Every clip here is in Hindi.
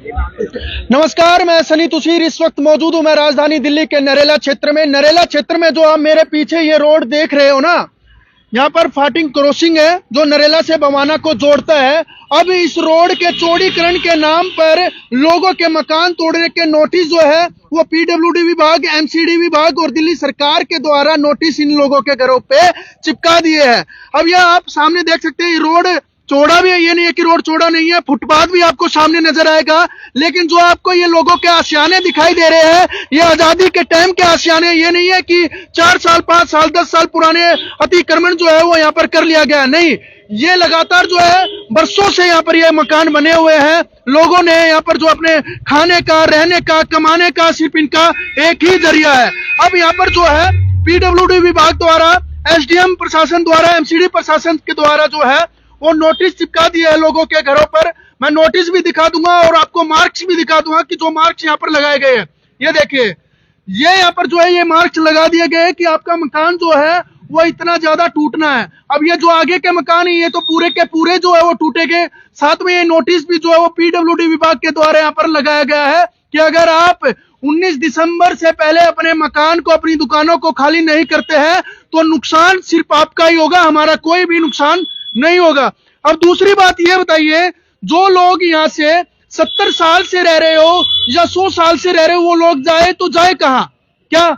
नमस्कार, मैं सनी तुसीर इस वक्त मौजूद हूं मैं राजधानी दिल्ली के नरेला क्षेत्र में। नरेला क्षेत्र में जो आप मेरे पीछे ये रोड देख रहे हो ना, यहाँ पर फाटिंग क्रॉसिंग है जो नरेला से बवाना को जोड़ता है। अब इस रोड के चौड़ीकरण के नाम पर लोगों के मकान तोड़ने के नोटिस जो है वो पीडब्ल्यूडी विभाग, एमसीडी विभाग और दिल्ली सरकार के द्वारा नोटिस इन लोगों के घरों पे चिपका दिए हैं। अब यह आप सामने देख सकते हैं, ये रोड चौड़ा भी है, ये नहीं है कि रोड चौड़ा नहीं है, फुटपाथ भी आपको सामने नजर आएगा। लेकिन जो आपको ये लोगों के आशियाने दिखाई दे रहे हैं, ये आजादी के टाइम के आशियाने, ये नहीं है कि 4 साल 5 साल 10 साल पुराने अतिक्रमण जो है वो यहाँ पर कर लिया गया। नहीं, ये लगातार जो है बरसों से यहाँ पर ये मकान बने हुए हैं। लोगों ने यहाँ पर जो अपने खाने का, रहने का, कमाने का सिर्फ इनका एक ही जरिया है। अब यहाँ पर जो है पीडब्ल्यूडी विभाग द्वारा, एसडीएम प्रशासन द्वारा, एमसीडी प्रशासन के द्वारा जो है वो नोटिस चिपका दिया है लोगों के घरों पर। मैं नोटिस भी दिखा दूंगा और आपको मार्क्स भी दिखा दूंगा कि जो मार्क्स यहाँ पर लगाए गए हैं, ये देखिए, ये यहाँ पर जो है ये मार्क्स लगा दिए गए हैं कि आपका मकान जो है वो इतना ज्यादा टूटना है। अब ये जो आगे के मकान है ये तो पूरे के पूरे जो है वो टूटेंगे। साथ में ये नोटिस भी जो है वो पीडब्ल्यूडी विभाग के द्वारा यहाँ पर लगाया गया है कि अगर आप 19 दिसंबर से पहले अपने मकान को, अपनी दुकानों को खाली नहीं करते हैं तो नुकसान सिर्फ आपका ही होगा, हमारा कोई भी नुकसान नहीं होगा। अब दूसरी बात ये बताइए, जो लोग यहाँ से 70 साल से रह रहे हो या 100 साल से रह रहे हो, वो लोग जाए तो जाए कहाँ? क्या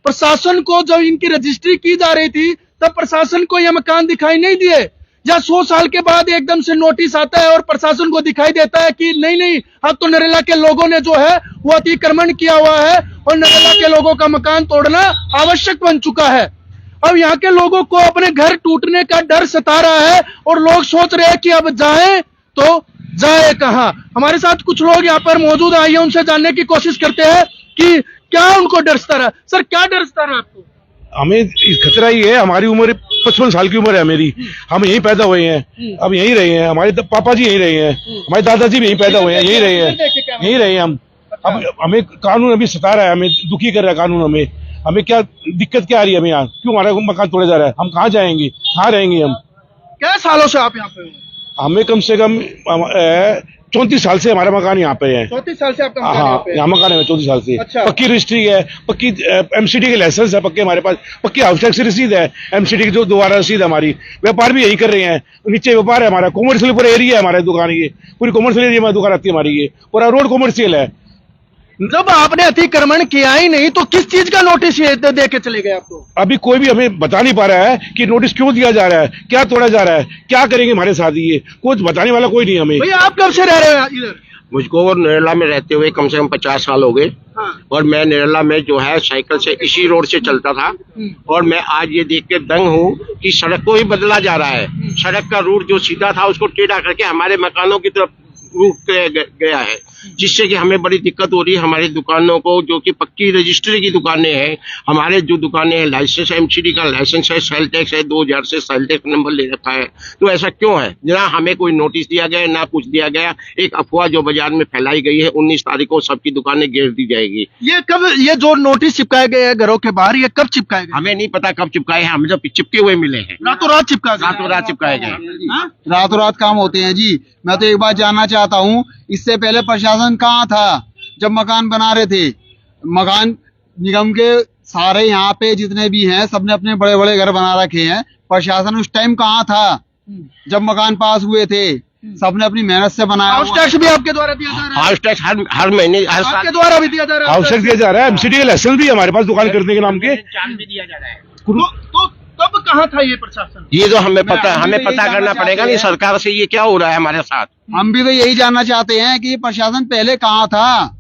प्रशासन को जब इनकी रजिस्ट्री की जा रही थी तब प्रशासन को ये मकान दिखाई नहीं दिए? या 100 साल के बाद एकदम से नोटिस आता है और प्रशासन को दिखाई देता है कि नहीं, अब तो नरेला के लोगों ने जो है वो अतिक्रमण किया हुआ है और नरेला के लोगों का मकान तोड़ना आवश्यक बन चुका है। अब यहाँ के लोगों को अपने घर टूटने का डर सता रहा है और लोग सोच रहे हैं कि अब जाएं तो जाए कहाँ। हमारे साथ कुछ लोग यहाँ पर मौजूद हैं, आइए उनसे जानने की कोशिश करते हैं कि क्या उनको डर सता रहा। सर, क्या डर सता रहा आपको? हमें खतरा ही है, हमारी उम्र 55 साल की उम्र है मेरी, हम यहीं पैदा हुए हैं, अब यहीं रहे हैं, हमारे पापा जी यहीं रहे हैं, हमारे दादाजी भी यहीं पैदा हुए हैं, यहीं रहे हैं हम। अब हमें कानून अभी सता रहा है, हमें दुखी कर रहा है कानून। हमें क्या दिक्कत क्या आ रही है? हमें यहाँ क्यों हमारा मकान तोड़ा जा रहा है? हम कहाँ जाएंगे, कहाँ रहेंगे हम? क्या सालों से आप यहाँ पे हो? हमें कम से कम 34 साल से हमारा मकान यहाँ पे है। 34 साल से आपका मकान हाँ, यहाँ मकान है 34 साल से। अच्छा। पक्की रजिस्ट्री है, पक्की एमसीडी के लाइसेंस है, पक्के हमारे पास पक्की हाउस टैक्स रसीद है, एमसीडी की जो दोबारा रसीद है हमारी। व्यापार भी यही कर रहे हैं, नीचे व्यापार है हमारा, कॉमर्शियल पूरा एरिया है हमारी दुकान, ये पूरी कॉमर्शियल एरिया में दुकान आती है हमारी, ये पूरा रोड कॉमर्शियल है। जब आपने अतिक्रमण किया ही नहीं तो किस चीज का नोटिस ये दे के चले गए आपको? अभी कोई भी हमें बता नहीं पा रहा है कि नोटिस क्यों दिया जा रहा है, क्या तोड़ा जा रहा है, क्या करेंगे हमारे साथ, ये कुछ बताने वाला कोई नहीं हमें। भैया, आप कब से रह रहे हो इधर? मुझको नरेला में रहते हुए कम से कम 50 साल हो गए। हाँ। और मैं नरेला में जो है साइकिल से इसी रोड से चलता था और मैं आज ये देख के दंग हूँ कि सड़क को ही बदला जा रहा है। सड़क का रूट जो सीधा था उसको टेढ़ा करके हमारे मकानों की तरफ रूट गया है, जिससे कि हमें बड़ी दिक्कत हो रही है। हमारी दुकानों को, जो कि पक्की रजिस्ट्री की दुकानें हैं, हमारे जो दुकानें हैं, लाइसेंस एमसीडी का लाइसेंस है, सेल टैक्स है, 2000 से सेल टैक्स नंबर ले रखा है। तो ऐसा क्यों है? ना हमें कोई नोटिस दिया गया, ना कुछ दिया गया। एक अफवाह जो बाजार में फैलाई गई है, 19 तारीख को सबकी दुकानें घेर दी जाएगी। ये कब, ये जो नोटिस चिपकाए गए हैं घरों के बाहर, ये कब चिपकाए गए? हमें नहीं पता कब चिपकाए हैं, हमें जब चिपके हुए मिले हैं। रातों रात चिपका गए? रातों रात चिपकाए गए। रातों रात काम होते हैं जी। मैं तो एक बात जानना चाहता हूँ, इससे पहले प्रशासन कहाँ था जब मकान बना रहे थे? मकान निगम के सारे यहाँ पे जितने भी हैं सबने अपने बड़े बड़े घर बना रखे हैं। प्रशासन उस टाइम कहाँ था जब मकान पास हुए थे? सबने अपनी मेहनत से बनाया। हाउस टैक्स भी आपके द्वारा दिया जा रहा है? हाउस टैक्स हर महीने, हर साल आपके द्वारा भी दिया जा रहा है? हाउस टैक्स दिया जा रहा है, एमसीडी का लाइसेंस भी हमारे पास दुकान करने के नाम के। भी दिया जा रहा है। तो तब कहाँ था ये प्रशासन? ये तो हमें पता करना पड़ेगा नहीं सरकार से, ये क्या हो रहा है हमारे साथ। हम भी तो यही जानना चाहते हैं कि प्रशासन पहले कहाँ था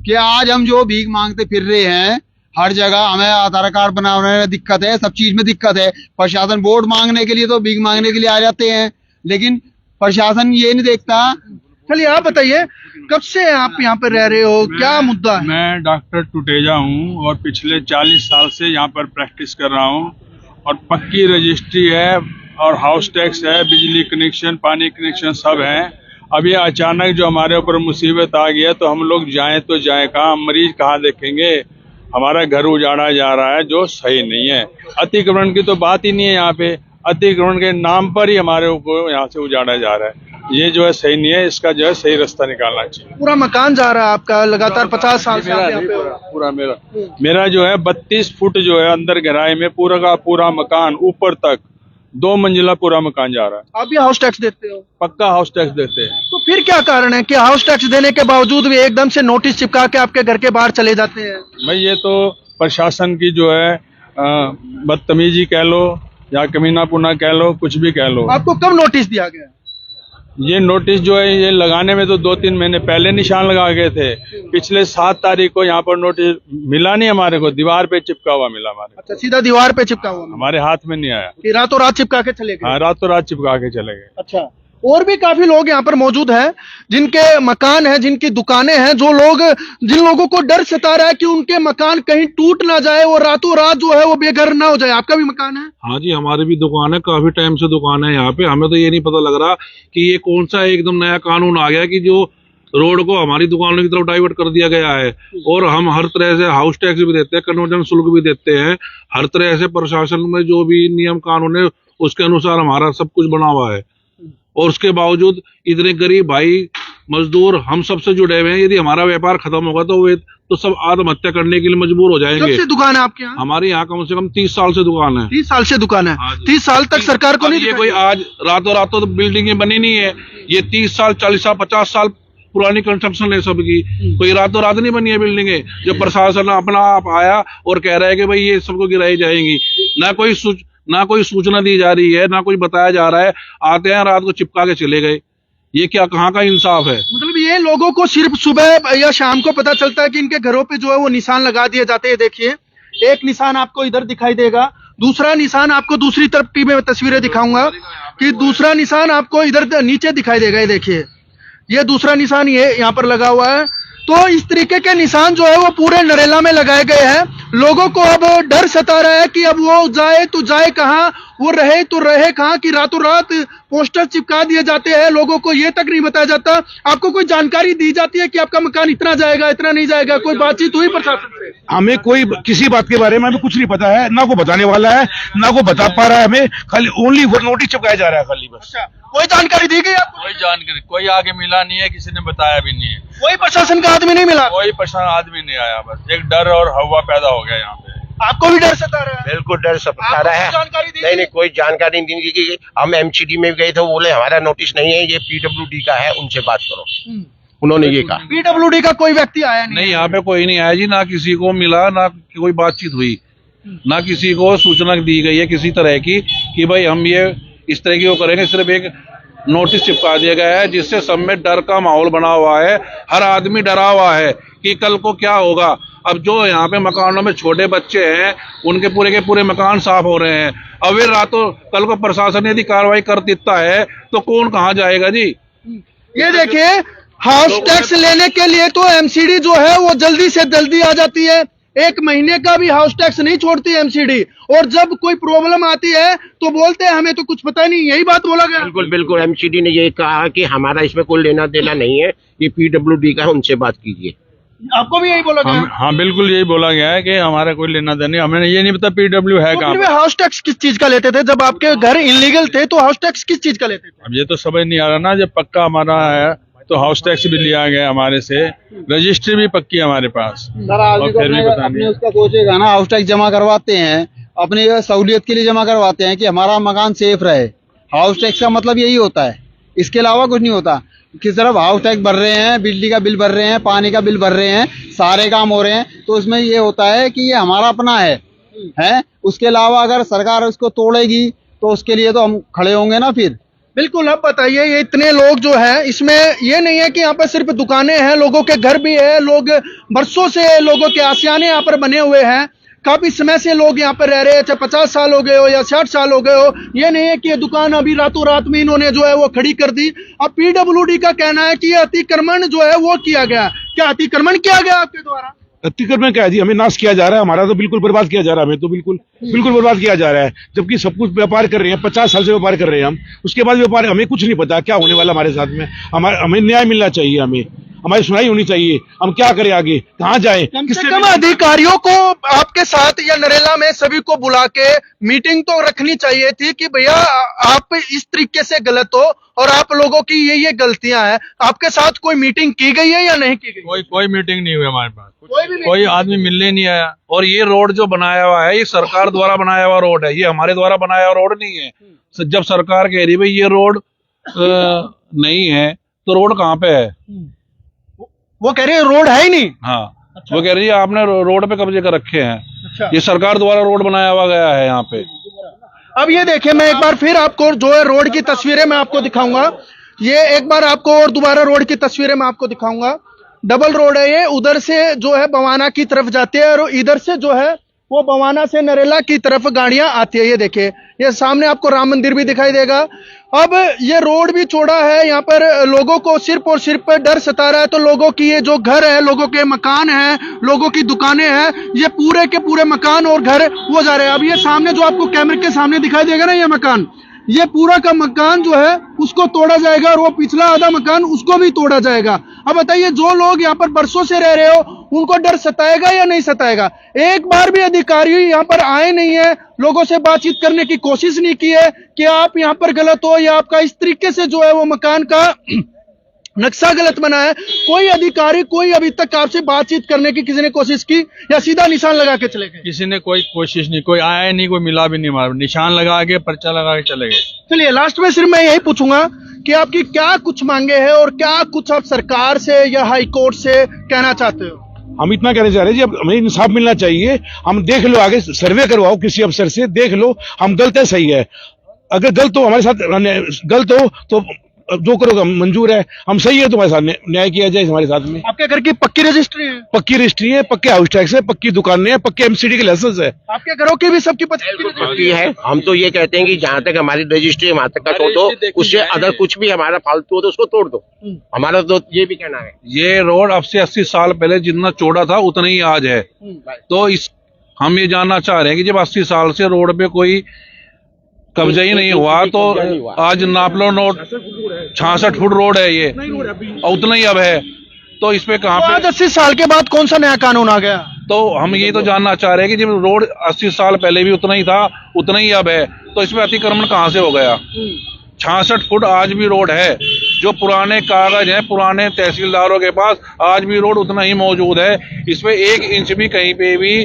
कि आज हम जो भीख मांगते फिर रहे हैं हर जगह। हमें आधार कार्ड बनाने में दिक्कत है, सब चीज में दिक्कत है। प्रशासन वोट मांगने के लिए तो भीख मांगने के लिए आ जाते हैं, लेकिन प्रशासन ये नहीं देखता। चलिए आप बताइए, कब से आप यहाँ पे रह रहे हो, क्या मुद्दा है? मैं डॉक्टर टुटेजा हूँ और पिछले 40 साल से यहाँ पर प्रैक्टिस कर रहा हूँ और पक्की रजिस्ट्री है और हाउस टैक्स है, बिजली कनेक्शन, पानी कनेक्शन सब है। अभी अचानक जो हमारे ऊपर मुसीबत आ गया तो हम लोग जाएं तो जाएं कहाँ, मरीज कहाँ देखेंगे? हमारा घर उजाड़ा जा रहा है जो सही नहीं है। अतिक्रमण की तो बात ही नहीं है यहाँ पे, अतिक्रमण के नाम पर ही हमारे ऊपर यहाँ से उजाड़ा जा रहा है। ये जो है सही नहीं है, इसका जो है सही रास्ता निकालना चाहिए। पूरा मकान जा रहा है आपका लगातार 50 साल से आप यहाँ पे हो। पूरा मेरा जो है 32 फुट जो है अंदर गहराई में पूरा का पूरा मकान ऊपर तक 2 मंजिला पूरा मकान जा रहा है। आप भी हाउस टैक्स देते हो? पक्का हाउस टैक्स देते हैं। तो फिर क्या कारण है कि हाउस टैक्स देने के बावजूद भी एकदम से नोटिस चिपका के आपके घर के बाहर चले जाते हैं? भाई ये तो प्रशासन की जो है बदतमीजी कह लो या कमीनापुना कह लो, कुछ भी कह लो। आपको कब नोटिस दिया गया? ये नोटिस जो है ये लगाने में तो 2-3 महीने पहले निशान लगा गए थे। पिछले 7 तारीख को यहाँ पर नोटिस मिला नहीं हमारे को, दीवार पे चिपका हुआ मिला हमारे। अच्छा, सीधा दीवार पे चिपका हुआ? हमारे हाथ में नहीं आया कि रातों रात चिपका के चले गए? हाँ, रातों रात चिपका के चले गए। अच्छा, और भी काफी लोग यहाँ पर मौजूद हैं जिनके मकान हैं, जिनकी दुकानें हैं, जिन लोगों को डर सता रहा है कि उनके मकान कहीं टूट ना जाए और रातों रात जो है वो बेघर ना हो जाए। आपका भी मकान है? हाँ जी, हमारी भी दुकान है, काफी टाइम से दुकान है यहाँ पे। हमें तो ये नहीं पता लग रहा कि ये कौन सा एकदम नया कानून आ गया कि जो रोड को हमारी दुकानों की तरफ डाइवर्ट कर दिया गया है। और हम हर तरह से हाउस टैक्स भी देते हैं, कन्वर्जन शुल्क भी देते हैं, हर तरह से प्रशासन में जो भी नियम कानून है उसके अनुसार हमारा सब कुछ बना हुआ है। और उसके बावजूद इतने गरीब भाई मजदूर हम सबसे जुड़े हुए हैं। यदि हमारा व्यापार खत्म होगा तो वे तो सब आत्महत्या करने के लिए मजबूर हो जाएंगे। कब से दुकान है आपके यहाँ? हमारे यहाँ कम से कम 30 साल से दुकान है। 30 साल से दुकान है? हाँ जी। 30 साल तक सरकार को नहीं ये कोई आज रातों रातों तो बिल्डिंगें बनी नहीं है। ये 30 साल 40 साल 50 साल पुरानी कंस्ट्रक्शन है सबकी। कोई रातों रात नहीं बनी है बिल्डिंगें। जो प्रशासन अपना आप आया और कह रहा है कि भाई ये सबको गिराई जाएंगी, ना कोई सूचना दी जा रही है, ना कुछ बताया जा रहा है। आते हैं रात को चिपका के चले गए। ये क्या, कहाँ का इंसाफ है? मतलब ये लोगों को सिर्फ सुबह या शाम को पता चलता है कि इनके घरों पे जो है वो निशान लगा दिए जाते हैं। देखिए, एक निशान आपको इधर दिखाई देगा, दूसरा निशान आपको दूसरी तरफ की मैं तस्वीरें दिखाऊंगा कि दूसरा निशान आपको इधर नीचे दिखाई देगा। ये देखिए, ये दूसरा निशान ये यहाँ पर लगा हुआ है। तो इस तरीके के निशान जो है वो पूरे नरेला में लगाए गए हैं। लोगों को अब डर सता रहा है कि अब वो जाए तो जाए कहाँ, वो रहे तो रहे कहाँ, कि रातों रात पोस्टर चिपका दिए जाते हैं। लोगों को ये तक नहीं बताया जाता। आपको कोई जानकारी दी जाती है कि आपका मकान इतना जाएगा, इतना नहीं जाएगा? कोई बातचीत हुई प्रशासन से? हमें कोई किसी बात के बारे में हमें कुछ नहीं पता है, ना को बताने वाला है, ना को बता पा रहा है। हमें खाली ओनली नोटिस चिपकाया जा रहा है खाली, बस। अच्छा, कोई जानकारी दी गई आपको? कोई जानकारी कोई आगे मिला नहीं है, किसी ने बताया भी नहीं है। कोई प्रशासन का आदमी नहीं मिला? कोई प्रशासन आदमी नहीं आया। बस एक डर और हवा पैदा हो गया यहाँ पे। आपको भी डर सता रहा है? बिल्कुल डर सता आपको रहा है। कोई जानकारी दी नहीं, गई? कोई जानकारी नहीं दी गई। हम एमसीडी में गए थे, बोले हमारा नोटिस नहीं है, ये पीडब्ल्यूडी का है, उनसे बात करो। उन्होंने ये कहा। पीडब्ल्यूडी का कोई व्यक्ति आया नहीं? नहीं, यहाँ पे कोई नहीं आया जी, ना किसी को मिला, ना कोई बातचीत हुई, ना किसी को सूचना दी गई है किसी तरह की कि भाई हम ये इस तरह की वो करेंगे। सिर्फ एक नोटिस चिपका दिया गया है जिससे सब में डर का माहौल बना हुआ है। हर आदमी डरा हुआ है कि कल को क्या होगा। अब जो यहाँ पे मकानों में छोटे बच्चे हैं उनके पूरे के पूरे मकान साफ हो रहे हैं। अब वे रातों कल को प्रशासन यदि कार्रवाई कर देता है तो कौन कहाँ जाएगा जी? ये देखिए, हाउस टैक्स लेने के लिए तो एमसीडी जो है वो जल्दी से जल्दी आ जाती है। 1 महीने का भी हाउस टैक्स नहीं छोड़ती एमसीडी। और जब कोई प्रॉब्लम आती है तो बोलते हैं हमें तो कुछ पता नहीं। यही बात बोला गया? बिल्कुल बिल्कुल, एमसीडी ने ये कहा कि हमारा इसमें कोई लेना देना नहीं है, ये पीडब्ल्यूडी का है, उनसे बात कीजिए। आपको भी यही बोला गया? हाँ, बिल्कुल यही बोला गया है कि हमारा कोई लेना देना नहीं। हमें ये नहीं पता पीडब्ल्यू है तो कहाँ फिर पे। वे हाउस टैक्स किस चीज का लेते थे? जब आपके घर इलीगल थे तो हाउस टैक्स किस चीज का लेते थे? अब ये तो समझ नहीं आ रहा ना। जब पक्का हमारा है तो हाउस टैक्स भी लिया गया हमारे से, रजिस्ट्री भी पक्की है हमारे पास। सर आज और फिर भी पता अपने नहीं। उसका सोचेगा ना, हाउस टैक्स जमा करवाते हैं अपनी सहूलियत के लिए जमा करवाते हैं कि हमारा मकान सेफ रहे। हाउस टैक्स का मतलब यही होता है, इसके अलावा कुछ नहीं होता। कि सिर्फ हाउस टैक्स भर रहे हैं, बिजली का बिल भर रहे हैं, पानी का बिल भर रहे हैं, सारे काम हो रहे हैं, तो उसमें ये होता है कि ये हमारा अपना है। उसके अलावा अगर सरकार उसको तोड़ेगी तो उसके लिए तो हम खड़े होंगे ना फिर। बिल्कुल। अब बताइए, ये इतने लोग जो है, इसमें ये नहीं है कि यहाँ पर सिर्फ दुकानें हैं, लोगों के घर भी है। लोग बरसों से लोगों के आशियाने यहाँ पर बने हुए हैं। काफी समय से लोग यहाँ पर रह रहे हैं, चाहे 50 साल हो गए हो या 60 साल हो गए हो। ये नहीं है कि ये दुकान अभी रातों रात में इन्होंने जो है वो खड़ी कर दी। अब पीडब्ल्यूडी का कहना है कि ये अतिक्रमण जो है वो किया गया। क्या अतिक्रमण किया गया आपके द्वारा? अतिक्रमण क्या है जी? हमें नाश किया जा रहा है, हमारा तो बिल्कुल बर्बाद किया जा रहा है। हमें तो बिल्कुल बर्बाद किया जा रहा है, जबकि सब कुछ व्यापार कर रहे हैं। 50 साल से व्यापार कर रहे हैं हम। उसके बाद व्यापार हमें कुछ नहीं पता क्या होने वाला हमारे साथ में। हमें न्याय मिलना चाहिए। हमारी सुनाई होनी चाहिए। हम क्या करें आगे, कहाँ जाएं? कम से कम अधिकारियों को आपके साथ या नरेला में सभी को बुला के मीटिंग तो रखनी चाहिए थी कि भैया आप इस तरीके से गलत हो और आप लोगों की ये गलतियां हैं। आपके साथ कोई मीटिंग की गई है या नहीं की गई? कोई मीटिंग नहीं हुई हमारे पास, कोई कोई आदमी मिलने नहीं आया। और ये रोड जो बनाया हुआ है, ये सरकार द्वारा बनाया हुआ रोड है, ये हमारे द्वारा बनाया हुआ रोड नहीं है। जब सरकार कह रही है भाई ये रोड नहीं है, तो रोड कहाँ पे है? वो कह रहे हैं रोड है ही नहीं। हाँ, अच्छा। वो कह रही है आपने रोड पे कब्जे कर रखे हैं। अच्छा। ये सरकार द्वारा रोड बनाया हुआ गया है यहाँ पे। अब ये देखिए, मैं एक बार फिर आपको जो है रोड की तस्वीरें मैं आपको दिखाऊंगा। ये एक बार आपको और दोबारा रोड की तस्वीरें मैं आपको दिखाऊंगा। डबल रोड है ये, उधर से जो है बवाना की तरफ जाती है और इधर से जो है वो बवाना से नरेला की तरफ गाड़ियां आती है। ये देखिए, ये सामने आपको राम मंदिर भी दिखाई देगा। अब ये रोड भी चौड़ा है, यहाँ पर लोगों को सिर्फ और सिर्फ डर सता रहा है। तो लोगों की ये जो घर है, लोगों के मकान हैं, लोगों की दुकानें हैं, ये पूरे के पूरे मकान और घर वो जा रहे हैं। अब ये सामने जो आपको कैमरे के सामने दिखाई देगा ना, ये मकान, ये पूरा का मकान जो है उसको तोड़ा जाएगा और वो पिछला आधा मकान उसको भी तोड़ा जाएगा। अब बताइए, जो लोग यहाँ पर बरसों से रह रहे हो उनको डर सताएगा या नहीं सताएगा? एक बार भी अधिकारी यहाँ पर आए नहीं है, लोगों से बातचीत करने की कोशिश नहीं की है कि आप यहाँ पर गलत हो या आपका इस तरीके से जो है वो मकान का नक्शा गलत बना है। कोई अधिकारी, कोई अभी तक आपसे बातचीत करने की किसी ने कोशिश की या सीधा निशान लगा के चले गए? किसी ने कोई कोशिश नहीं, कोई आया नहीं, कोई मिला भी नहीं, हमारा निशान लगा के पर्चा लगा के चले गए। चलिए, लास्ट में सिर्फ मैं यही पूछूंगा कि आपकी क्या कुछ मांगे हैं और क्या कुछ आप सरकार से या हाई कोर्ट से कहना चाहते हो? हम इतना कहना चाह रहे हैं जी, अब हमें इंसाफ मिलना चाहिए। हम देख लो, आगे सर्वे करवाओ किसी अफसर से, देख लो हम गलत है सही है। अगर गलत हो हमारे साथ, गलत हो तो जो करोगे मंजूर है, हम सही है तुम्हारे साथ न्याय किया जाए हमारे साथ में। आपके घर की पक्की रजिस्ट्री है? पक्की रजिस्ट्री है, पक्के हाउस टैक्स है, पक्की दुकानें हैं, पक्के एमसीडी के लाइसेंस है। आपके घरों की भी सबकी पक्की है। हम तो ये कहते हैं कि जहाँ तक हमारी रजिस्ट्री है वहां तक का तोड़ दो, उससे अगर कुछ भी हमारा फालतू हो तो उसको तोड़ दो। हमारा तो ये भी कहना है। ये रोड अब से 80 साल पहले जितना चौड़ा था उतना ही आज है। तो हम ये जानना चाह रहे हैं कि जब 80 साल से रोड पे कोई कब्जा ही नहीं हुआ, तो आज नाप लो, नोट 66 फुट रोड है ये, और उतना ही अब है। तो इस पे कहाँ पे आज 80 साल के बाद कौन सा नया कानून आ गया? तो हम ये तो जानना चाह रहे हैं कि जब रोड 80 साल पहले भी उतना ही था, उतना ही अब है, तो इसमें अतिक्रमण कहाँ से हो गया? 66 फुट आज भी रोड है। जो पुराने कागज हैं पुराने तहसीलदारों के पास, आज भी रोड उतना ही मौजूद है। इसमें 1 इंच भी कहीं पे भी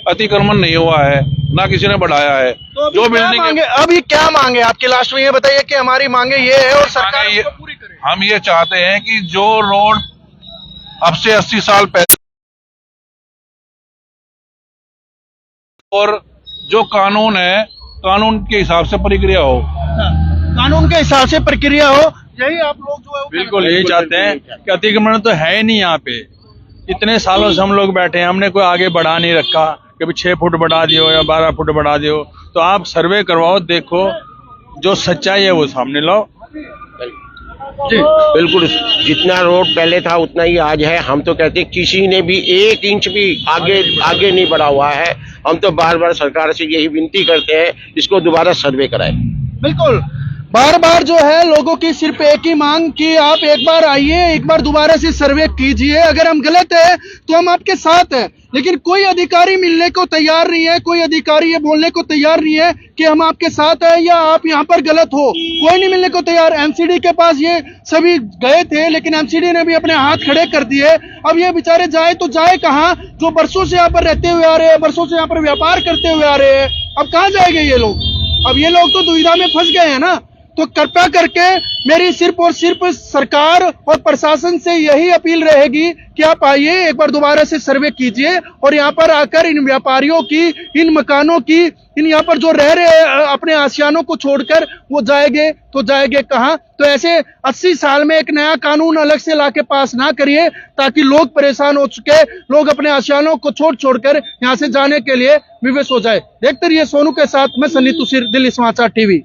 अतिक्रमण नहीं हुआ है, ना किसी ने बढ़ाया है। तो जो बिल्डिंग अभी क्या मांगे आपकी? लास्ट में ये बताइए कि हमारी मांगे ये है और सरकार ये, उसको पूरी करे। हम ये चाहते हैं कि जो रोड अब से 80 साल पहले और जो कानून है, कानून के हिसाब से प्रक्रिया हो, कानून के हिसाब से प्रक्रिया हो, यही आप लोग जो है बिल्कुल यही चाहते हैं कि अतिक्रमण तो है ही नहीं यहाँ पे। इतने सालों से हम लोग बैठे हैं, हमने कोई आगे बढ़ा नहीं रखा, कभी 6 फुट बढ़ा दियो या 12 फुट बढ़ा दियो। तो आप सर्वे करवाओ, देखो जो सच्चाई है वो सामने लाओ। जी बिल्कुल, जितना रोड पहले था उतना ही आज है। हम तो कहते हैं किसी ने भी 1 इंच भी आगे नहीं बढ़ा हुआ है। हम तो बार बार सरकार से यही विनती करते हैं, इसको दोबारा सर्वे कराएं। बिल्कुल, बार बार जो है लोगों की सिर्फ एक ही मांग कि आप एक बार आइए, एक बार दोबारा से सर्वे कीजिए। अगर हम गलत है तो हम आपके साथ हैं, लेकिन कोई अधिकारी मिलने को तैयार नहीं है, कोई अधिकारी ये बोलने को तैयार नहीं है कि हम आपके साथ हैं या आप यहाँ पर गलत हो। कोई नहीं मिलने को तैयार। एमसीडी के पास ये सभी गए थे, लेकिन एमसीडी ने भी अपने हाथ खड़े कर दिए। अब ये बेचारे जाए तो जाए कहाँ? जो बरसों से यहाँ पर रहते हुए आ रहे हैं, बरसों से यहाँ पर व्यापार करते हुए आ रहे हैं, अब कहाँ जाएंगे ये लोग? अब ये लोग तो दुविधा में फंस गए हैं ना। तो कृपया करके मेरी सिर्फ और सिर्फ सरकार और प्रशासन से यही अपील रहेगी कि आप आइए, एक बार दोबारा से सर्वे कीजिए और यहाँ पर आकर इन व्यापारियों की, इन मकानों की, इन यहाँ पर जो रह रहे अपने आशियानों को छोड़कर वो जाएंगे कहाँ? तो ऐसे 80 साल में एक नया कानून अलग से लाके पास ना करिए, ताकि लोग परेशान हो चुके, लोग अपने आशियानों को छोड़कर यहाँ से जाने के लिए विवश हो जाए। देखते रहिए सोनू के साथ, मैं सन्नी तुसीर, दिल्ली समाचार टीवी।